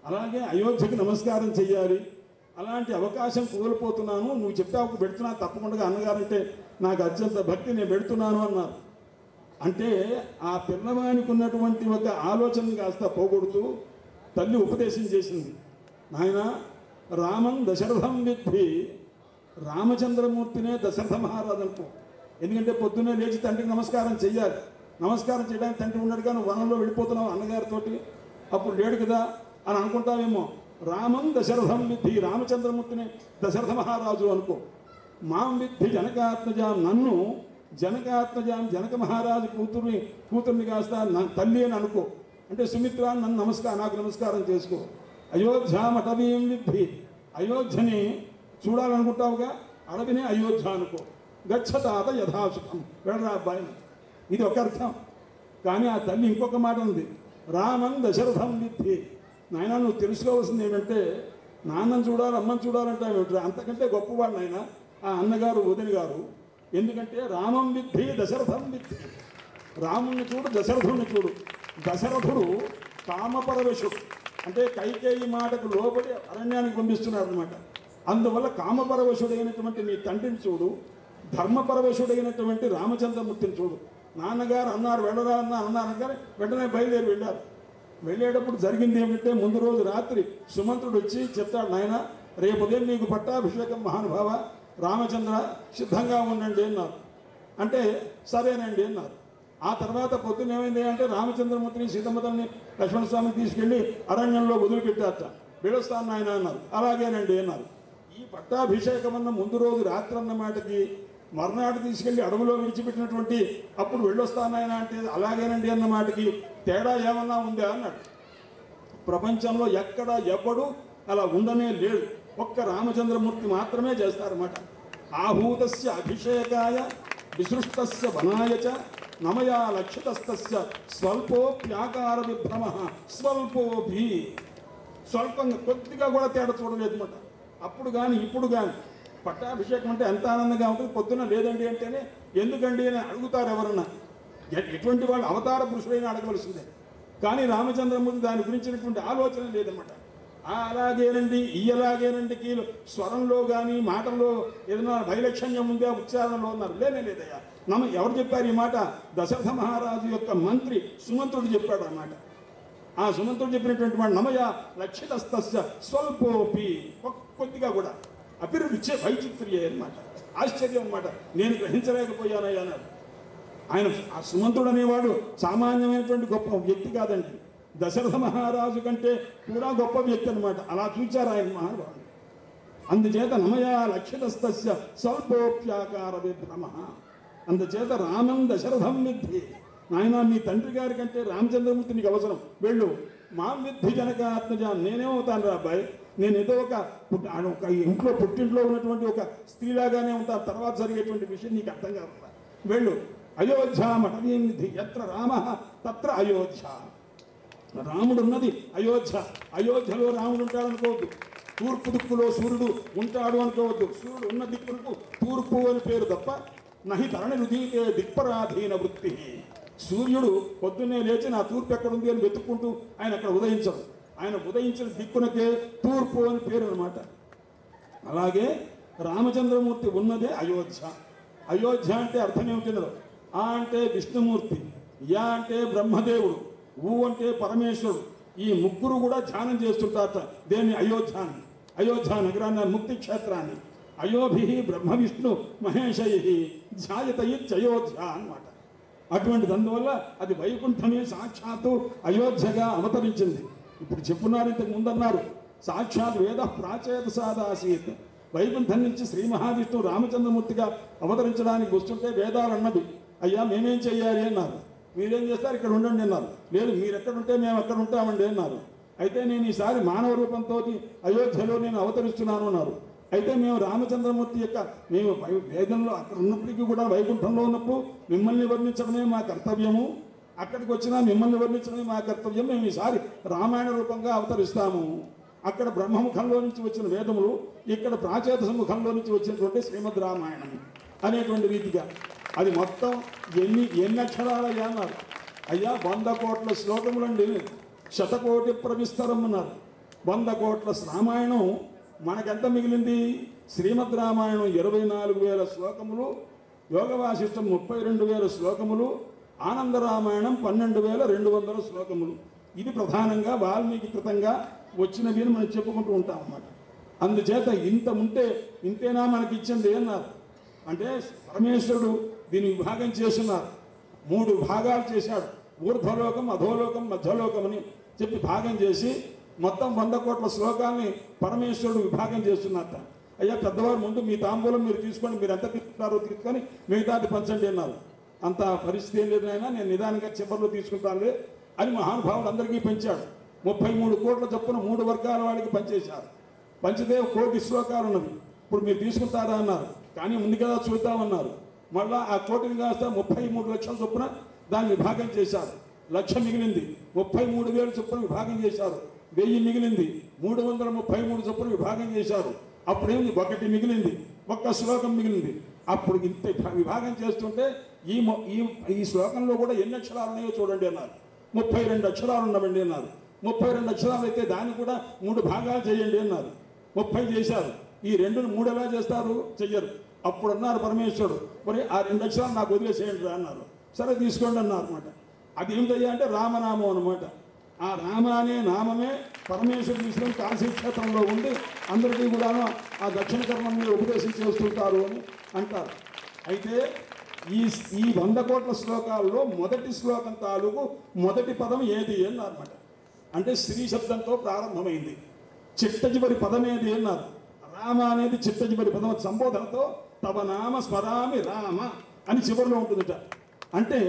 అలాగే అయోధ్యకి నమస్కారం చెయ్యాలి. అలాంటి అవకాశం కోల్పోతున్నాను, నువ్వు చెప్పావు పెడుతున్నా తప్పకుండా అన్నగారంటే నాకు అత్యంత భక్తి, నేను పెడుతున్నాను అన్నారు. అంటే ఆ పిల్లవానికి ఉన్నటువంటి ఒక ఆలోచన కాస్త పోగొడుతూ తల్లి ఉపదేశం చేసింది. నాయన రామం దశరథం విద్ధి, రామచంద్రమూర్తినే దశరథ మహారాజు అనుకో. ఎందుకంటే పొద్దున్నే లేచి తండ్రికి నమస్కారం చెయ్యాలి. నమస్కారం చేయడానికి తండ్రి ఉన్నాడు కానీ వనంలో వెళ్ళిపోతున్నావు అన్నగారితోటి, అప్పుడు లేడు కదా అని అనుకుంటావేమో. రామం దశరథం విద్ధి, రామచంద్రమూర్తిని దశరథ మహారాజు అనుకో. మాం విద్ధి జనకాత్మజాం, నన్ను జనకాత్మజాం జనక మహారాజు కూతుర్ని కాస్త తల్లి అని అనుకో. అంటే సుమిత్ర నన్ను నాకు నమస్కారం చేసుకో. అయోధ్యాం అటవీం విద్ధి, అయోధ్యని చూడాలనుకుంటావుగా, అడవిని అయోధ్య అనుకో. గచ్చతాత యథాసుఖం, వెళ్ళరా అబ్బాయి. ఇది ఒక అర్థం. కానీ ఆ తల్లి ఇంకొక మాట ఉంది, రామం దశరథం విద్ధి. నాయన నువ్వు తెలుసుకోవాల్సింది ఏంటంటే, నాన్నని చూడాలి అమ్మని చూడాలంటే అంతకంటే గొప్పవాడు నాయన ఆ అన్నగారు వదిన గారు. ఎందుకంటే రామం విద్ధి దశరథం విద్ధి, రాముణ్ణి చూడు దశరథుణ్ణి చూడు. దశరథుడు కామపరవశుడు, అంటే కైకేయి మాటకు లోబడి అరణ్యానికి పంపిస్తున్నాడు అనమాట. అందువల్ల కామపరవశుడైనటువంటి నీ తండ్రిని చూడు, ధర్మపరవశుడైనటువంటి రామచంద్రమూర్తిని చూడు. నాన్నగారు అన్నారు వెళ్ళరా అన్నారు కానీ వెంటనే బయలుదేరి వెళ్ళారు. వెళ్ళేటప్పుడు జరిగింది ఏమిటంటే, ముందు రోజు రాత్రి సుమంత్రుడు వచ్చి చెప్తాడు, నాయన రేపు ఉదయం నీకు పట్టాభిషేకం మహానుభావ, రామచంద్ర సిద్ధంగా ఉండండి అన్నారు. అంటే సరేనండి అన్నారు. ఆ తర్వాత పొద్దున్న ఏమైంది అంటే, రామచంద్రమూర్తిని సీతమ్మతల్ని లక్ష్మణస్వామిని తీసుకెళ్ళి అరణ్యంలో వదిలిపెట్టారట. వెళ్ళొస్తాను నాయన అన్నారు. అలాగేనండి అన్నారు. ఈ పట్టాభిషేకం అన్న ముందు రోజు రాత్రి అన్న మాటకి మర్నాడు తీసుకెళ్ళి అడవిలో విడిచిపెట్టినటువంటి అప్పుడు వెళ్ళొస్తానాయన అంటే అలాగేనండి అన్న మాటకి తేడా ఏమన్నా ఉందా అన్నాడు. ప్రపంచంలో ఎక్కడ ఎవ్వడు అలా ఉండనే లేడు, ఒక్క రామచంద్రమూర్తి మాత్రమే చేస్తారన్నమాట. ఆహూతస్య అభిషేకాయ విసృష్టస్య వనాయచ నమయా లక్షితస్తస్య స్వల్పోప్యాకార విభ్రమ స్వల్పోభి. స్వల్పంగా కొద్దిగా కూడా తేడా చూడలేదు అన్నమాట. అప్పుడు కానీ ఇప్పుడు కానీ పట్టాభిషేకం అంటే ఎంత ఆనందంగా ఉంటుంది. పొద్దున్న లేదండి అంటేనే ఎందుకండి అని అడుగుతారు ఎవరన్నా. ఎటువంటి వాళ్ళు అవతార పురుషుడైనా అడగవలసిందే. కానీ రామచంద్రమూర్తి దాని గురించినటువంటి ఆలోచన లేదన్నమాట. అలాగేనండి ఇలాగేనండి కీలు స్వరంలో కానీ మాటల్లో ఏదైనా వైలక్షణ్యం ఉందా ఉచ్చారణలో ఉన్నారు లేదయ్యా. ఎవరు చెప్పారు ఈ మాట? దశరథ మహారాజు యొక్క మంత్రి సుమంత్రుడు చెప్పాడు అన్నమాట. ఆ సుమంత్రుడు చెప్పినటువంటి మాట నమయ లక్షితస్తస్య స్వల్పోపి, కొద్దిగా కూడా అభిరుచి వైచిత్ర్యే అనమాట, ఆశ్చర్యం అనమాట. నేను గ్రహించలేకపోయానయ్యా అన్నాడు ఆయన. ఆ సుమంత్రుడు అనేవాడు సామాన్యమైనటువంటి గొప్ప వ్యక్తి కాదండి, దశరథ మహారాజు కంటే కూడా గొప్ప వ్యక్తి అనమాట. అలా చూచారు ఆయన మహారాజు. అందుచేత నమయా లక్షితస్తస్య స్వల్పోప్యాకార విభ్రమ. అందుచేత రామం దశరథం విద్ధి, నాయన మీ తండ్రి గారి కంటే రామచంద్రమూర్తి నీకు అవసరం, వెళ్ళు. మా విద్ధి జనకాత్మజాన్, నేనేమవుతాను రా అబ్బాయి, నేను ఏదో ఒక ఇంట్లో పుట్టింట్లో ఉన్నటువంటి ఒక స్త్రీలాగానే ఉంటాను, తర్వాత జరిగేటువంటి విషయం నీకు అర్థం కాదు, వెళ్ళు. అయోధ్యామటవీం విద్ధి, ఎత్ర రామ తత్ర అయోధ్య. రాముడు ఉన్నది అయోధ్య, అయోధ్యలో రాముడు ఉంటాడు అనుకోవద్దు. తూర్పు దిక్కులో సూర్యుడు ఉంటాడు అనుకోవద్దు. సూర్యుడు ఉన్న దిక్కులకు తూర్పు అని పేరు తప్ప నహి తరణి రుదీతే దిక్పరాధీన వృత్తి. సూర్యుడు పొద్దున్నే లేచి నా తూర్పు ఎక్కడుంది అని వెతుక్కుంటూ ఆయన అక్కడ ఉదయించడు. ఆయన ఉదయించిన దిక్కునకే తూర్పు అని పేరు అనమాట. అలాగే రామచంద్రమూర్తి ఉన్నదే అయోధ్య. అయోధ్య అంటే అర్థం ఏమిటిన్నారు? ఆ అంటే విష్ణుమూర్తి, యా అంటే బ్రహ్మదేవుడు, ఊ అంటే పరమేశ్వరుడు. ఈ ముగ్గురు కూడా ధ్యానం చేస్తుంటారట దేన్ని? అయోధ్యాన్ని, అయోధ్య నగరాన్ని, ముక్తి క్షేత్రాన్ని. అయోభి బ్రహ్మ విష్ణు మహేశై ధ్యాయతయిత్యయోధ్య అన్నమాట. అటువంటి అందువల్ల అది వైకుంఠమే సాక్షాత్తు అయోధ్యగా అవతరించింది. ఇప్పుడు చెప్పున్నారు, ఇంతకు ముందన్నారు సాక్షాత్ వేద ప్రాచేత సాదాసీత్. వైకుంఠం నుంచి శ్రీ మహావిష్ణువు రామచంద్రమూర్తిగా అవతరించడానికి వస్తుంటే వేదాలు అన్నది, అయ్యా మేమేం చెయ్యాలి అన్నారు. మీరేం చేస్తారు? ఇక్కడ ఉండండి అన్నారు. లేదు, మీరు ఎక్కడుంటే మేము అక్కడ ఉంటామండి అన్నారు. అయితే నేను ఈసారి మానవ రూపంతో అయోధ్యలో నేను అవతరిస్తున్నాను అన్నారు. అయితే మేము రామచంద్రమూర్తి యొక్క మేము వేదంలో అక్కడ ఉన్నప్పటికీ కూడా వైకుంఠంలో ఉన్నప్పుడు మిమ్మల్ని వర్ణించడమే మా కర్తవ్యము, అక్కడికి వచ్చినా మిమ్మల్ని వర్ణించడమే మా కర్తవ్యం. మేము ఈసారి రామాయణ రూపంగా అవతరిస్తాము. అక్కడ బ్రహ్మముఖంలో నుంచి వచ్చిన వేదములు, ఇక్కడ ప్రాచేత ముఖంలో నుంచి వచ్చినటువంటి శ్రీమద్ రామాయణం అనేటువంటి రీతిగా అది మొత్తం ఎన్ని అక్షరాలయ్యా అన్నారు. అయ్యా 100 కోట్ల శ్లోకములండి, శతకోటి ప్రవిస్తరం అన్నారు. 100 కోట్ల రామాయణం మనకెంత మిగిలింది? శ్రీమద్ రామాయణం 24,000 శ్లోకములు, యోగ వాసిష్టం 32,000 శ్లోకములు, ఆనంద రామాయణం 12,200 శ్లోకములు. ఇది ప్రధానంగా వాల్మీకి కృతంగా వచ్చినవి అని మనం చెప్పుకుంటూ ఉంటాం అన్నమాట. అందుచేత ఇంత ఉంటే ఇంతేనా మనకి ఇచ్చింది అన్నారు. అంటే పరమేశ్వరుడు దీన్ని విభాగం చేస్తున్నారు. 3 భాగాలు చేశాడు. ఊర్ధ్వలోకం, అధోలోకం, మధ్యలోకం అని చెప్పి భాగం చేసి మొత్తం 100 కోట్ల శ్లోకాన్ని పరమేశ్వరుడు విభాగం చేస్తున్నట్ట. అయ్యా పెద్దవారు ముందు మీ తాంబూలం మీరు తీసుకోండి, మీరు ఎంత తీసుకుంటారో తీసుకొని మిగతాది పంచండి అన్నారు. అంత పరిస్థితి ఏం లేదు అయినా నేను నిదానంగా చివరిలో తీసుకుంటానులే అని మహానుభావుడు అందరికీ పెంచాడు. 33 కోట్ల చొప్పున 3 వర్గాల వాళ్ళకి పంచేశారు. పంచితే 1 కోటి శ్లోకాలు ఉన్నవి. ఇప్పుడు మీరు తీసుకుంటారా అన్నారు. కానీ ఉంది కదా చూద్దామన్నారు. మళ్ళా ఆ కోటిని కాస్త 33 లక్షల చొప్పున దాన్ని విభాగం చేశారు. 1,00,000 మిగిలింది. 33,000 చొప్పున విభాగం చేశారు. 1000 మిగిలింది. 333 చొప్పున విభాగం చేశారు. అప్పుడేంది? 1 మిగిలింది. 1 శ్లోకం మిగిలింది. అప్పుడు ఇంత విభాగం చేస్తుంటే ఈ శ్లోకంలో కూడా ఎన్ని అక్షరాలు ఉన్నాయో చూడండి అన్నారు. 32 అక్షరాలు ఉన్నవండి అన్నారు. 32 అక్షరాలు అయితే దాన్ని కూడా 3 భాగాలు చేయండి అన్నారు. 30 చేశారు. ఈ 2ని 3 ఎలా చేస్తారు? చెయ్యరు. అప్పుడు అన్నారు పరమేశ్వరుడు, మరి ఆ 2 అక్షరాలు నాకు వదిలేసేయండి అన్నారు. సరే తీసుకోండి అన్నారు అనమాట. అది ఏమిటయ్యా అంటే రామనామం అనమాట. ఆ రామ అనే నామమే పరమేశ్వరుడు తీసుకొని కాశీ క్షేత్రంలో ఉండి అందరికీ కూడాను ఆ దక్షిణ కర్మం మీద ఉపదేశం చేస్తుంటారు అని అంటారు. అయితే ఈ 100 కోట్ల శ్లోకాల్లో మొదటి శ్లోకం తాలూకు మొదటి పదం ఏది అన్నమాట. అంటే శ్రీ శబ్దంతో ప్రారంభమైంది. చిట్ట చివరి పదం ఏది అన్నారు. రామ అనేది చిట్ట చివరి పదం. సంబోధనతో తవ నామ స్మరామి రామ అని చివరిలో ఉంటుందట. అంటే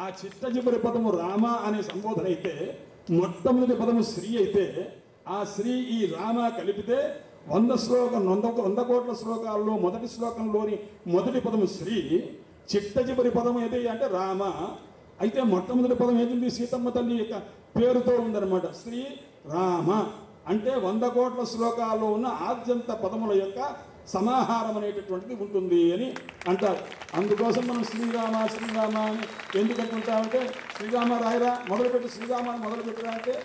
ఆ చిట్ట చివరి పదము రామ అనే సంబోధన అయితే, మొట్టమొదటి పదము శ్రీ అయితే, ఆ శ్రీ ఈ రామ కలిపితే 100 కోట్ల శ్లోకాల్లో మొదటి శ్లోకంలోని మొదటి పదము శ్రీ, చిట్ట చివరి పదం ఏది అంటే రామ. అయితే మొట్టమొదటి పదం ఏది? సీతమ్మ తల్లి యొక్క పేరుతో ఉందన్నమాట. శ్రీ రామ అంటే 100 కోట్ల శ్లోకాల్లో ఉన్న ఆద్యంత పదముల యొక్క సమాహారం అనేటటువంటిది ఉంటుంది అని అంటారు. అందుకోసం మనం శ్రీరామ శ్రీరామ అని ఎందుకు అనుకుంటామంటే, శ్రీరామ రాయరా మొదలుపెట్టి శ్రీరామ అని మొదలుపెట్టరా అంటే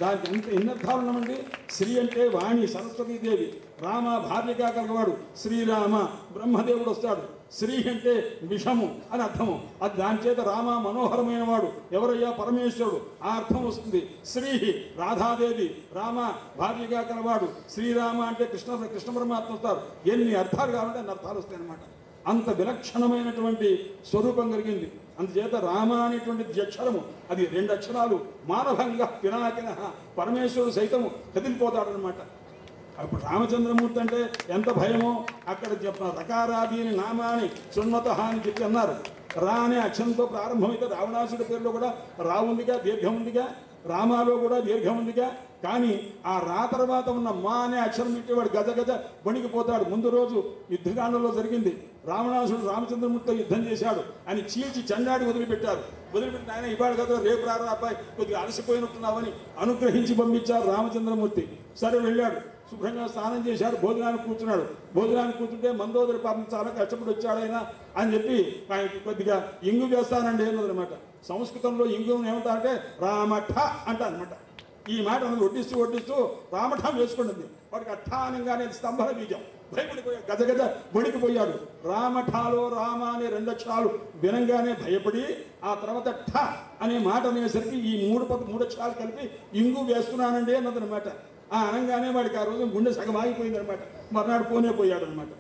దానికి ఎన్ని అర్థాలు ఉన్నామండి. శ్రీ అంటే వాణి సరస్వతీదేవి, రామ భార్యగా కలగవాడు శ్రీరామ, బ్రహ్మదేవుడు వస్తాడు. శ్రీ అంటే విషము అని అర్థము. అది దాని చేత రామ మనోహరమైన వాడు ఎవరయ్యా? పరమేశ్వరుడు. ఆ అర్థం వస్తుంది. శ్రీ రాధాదేవి, రామ భార్యగా కలవాడు. శ్రీరామ అంటే కృష్ణ పరమాత్మ వస్తారు. ఎన్ని అర్థాలు కావాలంటే అన్ని అర్థాలు వస్తాయి అన్నమాట. అంత విలక్షణమైనటువంటి స్వరూపం కలిగింది. అందుచేత రామ అనేటువంటి అక్షరము అది 2 అక్షరాలు మానభంగా పినాకిన పరమేశ్వరుడు సైతము కదిలిపోతాడనమాట. అప్పుడు రామచంద్రమూర్తి అంటే ఎంత భయమో అక్కడ రకారాది అని నామాని సున్నత అని చెప్పి అన్నారు. రా అనే అక్షరంతో ప్రారంభమైతే రావణాసుడి పేరులో కూడా రా ఉందిగా, దీర్ఘం ఉందిగా, రామాలో కూడా దీర్ఘం ఉందిగా. కానీ ఆ రా తర్వాత ఉన్న మా అనే అక్షరం ఇట్టేవాడు గజ గజ వణికిపోతాడు. ముందు రోజు యుద్ధకాండంలో జరిగింది. రావణాసుడు రామచంద్రమూర్తితో యుద్ధం చేశాడు అని చీల్చి చండాడి వదిలిపెట్టారు. వదిలిపెట్టిన ఆయన ఇవాళ కదా రేపు రారా అబ్బాయి కొద్దిగా అలసిపోయినట్టున్నావని అనుగ్రహించి పంపించారు రామచంద్రమూర్తి. సరే వెళ్ళాడు, శుభ్రంగా స్నానం చేశాడు, భోజనానికి కూర్చున్నాడు. భోజనానికి కూర్చుంటే మందోదరి పాపం చాలా కష్టపడి వచ్చాడైనా అని చెప్పి ఆయన కొద్దిగా ఇంగు వేస్తానండి అన్నదనమాట. సంస్కృతంలో ఇంగుని ఏమంటారంటే రామఠ అంటారనమాట. ఈ మాట వడ్డిస్తూ వడ్డిస్తూ రామఠం వేసుకుంటుంది. వాడికి అఠా అనగానే స్తంభన బీజం భయపడిపోయాడు, గజగజ వణికిపోయాడు. రామఠాలో రామ అనే 2 అక్షరాలు వినంగానే భయపడి ఆ తర్వాత ఠ అనే మాట అనేసరికి ఈ 3 అక్షరాలు కలిపి ఇంగు వేస్తున్నానండి అన్నదనమాట. ఆ అనగానే వాడికి ఆ రోజు గుండె సగం ఆగిపోయిందనమాట. మర్నాడు పోయాడు అనమాట.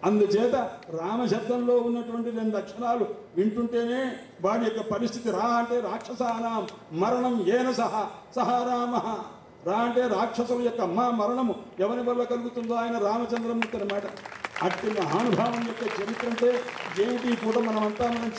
అందుచేత రామశబ్దంలో ఉన్నటువంటి 2 అక్షరాలు వింటుంటేనే వాడి యొక్క పరిస్థితి. రా అంటే రాక్షసానాం మరణం ఏన సహా రామ. రా అంటే రాక్షసుల యొక్క మరణము ఎవరి వల్ల కలుగుతుందో ఆయన రామచంద్రమూర్తి అనమాట. అట్టి మహానుభావం యొక్క చరిత్ర అంటే ఏమిటి కూడా మనం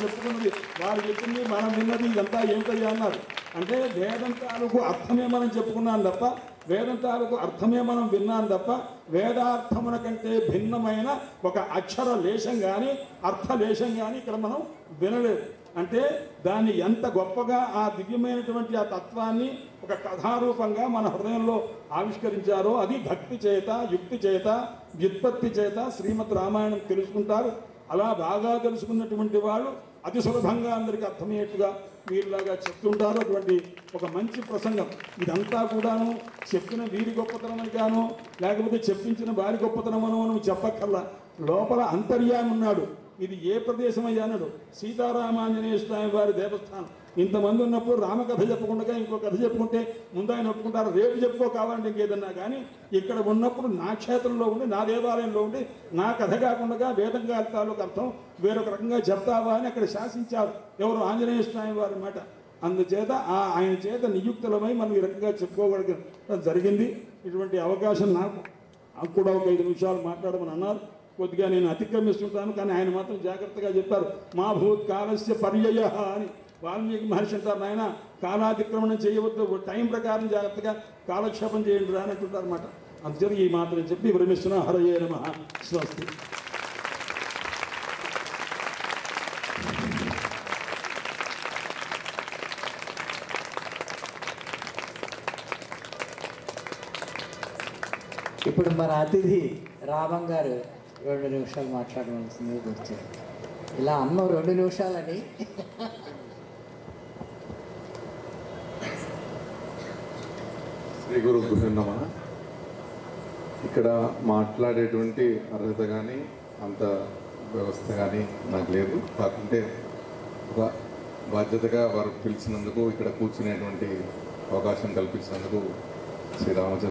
చెప్పుకున్నది, వారు చెప్పింది మనం విన్నది, ఇదంతా ఏమిటయ్యా అన్నారు. అంటే వేదంతాలకు అర్థమే మనం చెప్పుకున్నాం తప్ప, వేదంతాలకు అర్థమే మనం విన్నాం తప్ప, వేదార్థముల కంటే భిన్నమైన ఒక అక్షర లేశం కానీ అర్థలేశం కానీ ఇక్కడ మనం వినలేదు. అంటే దాన్ని ఎంత గొప్పగా ఆ దివ్యమైనటువంటి ఆ తత్వాన్ని ఒక కథారూపంగా మన హృదయంలో ఆవిష్కరించారో అది భక్తి చేత, యుక్తి చేత, వ్యుత్పత్తి చేత శ్రీమద్ రామాయణం తెలుసుకుంటారు. అలా బాగా తెలుసుకున్నటువంటి వాళ్ళు అతి సులభంగా అందరికీ అర్థమయ్యేట్టుగా వీరిలాగా చెప్తుంటారు. అటువంటి ఒక మంచి ప్రసంగం ఇదంతా కూడాను చెప్పిన వీరి గొప్పతనమని గాను లేకపోతే చెప్పించిన వారి గొప్పతనమనో మనం చెప్పక్కర్లా. లోపల అంతర్యామి ఉన్నాడు. ఇది ఏ ప్రదేశం అయ్యా అన్నాడు. సీతారామాంజనేయ స్వామి వారి దేవస్థానం. ఇంతమంది ఉన్నప్పుడు రామకథ చెప్పకుండా ఇంకో కథ చెప్పుకుంటే ముందు ఆయన ఒప్పుకుంటారు, రేపు చెప్పుకో కావాలంటే ఇంకేదన్నా. కానీ ఇక్కడ ఉన్నప్పుడు నా క్షేత్రంలో ఉండి నా దేవాలయంలో ఉండి నా కథ కాకుండా వేదంగా తాలూకు అర్థం వేరొక రకంగా చెప్తావా అని అక్కడ శాసించారు ఎవరు, ఆంజనేయ స్వామి వారి మాట. అందుచేత ఆయన చేత నియుక్తులమై మనం ఈ రకంగా చెప్పుకోగలిగడం జరిగింది. ఇటువంటి అవకాశం నాకు కూడా ఒక 5 నిమిషాలు మాట్లాడమని అన్నారు. కొద్దిగా నేను అతిక్రమిస్తుంటాను, కానీ ఆయన మాత్రం జాగ్రత్తగా చెప్పారు. మా భూత్కాలస్య పర్యయ అని వాల్మీకి మహర్షి అంటారు, నాయన కాలాతిక్రమణం చేయవద్దు, టైం ప్రకారం జాగ్రత్తగా కాలక్షేపం చేయండి రా అని అంటుంటారు అన్నమాట. అందుచేత ఈ మాత్రం చెప్పి విరమిస్తున్నా. హరయే నమః. స్వస్తి. ఇప్పుడు మన అతిథి రామం గారు 2 నిమిషాలు మాట్లాడవలసింది వచ్చారు. ఇలా అన్న 2 నిమిషాలని శ్రీ గురుభ్యో నమః. ఇక్కడ మాట్లాడేటువంటి అర్హత కానీ అంత వ్యవస్థ కానీ నాకు లేదు. కాకుంటే ఒక బాధ్యతగా వారు పిలిచినందుకు ఇక్కడ కూర్చునేటువంటి అవకాశం కల్పించినందుకు శ్రీరామచంద్ర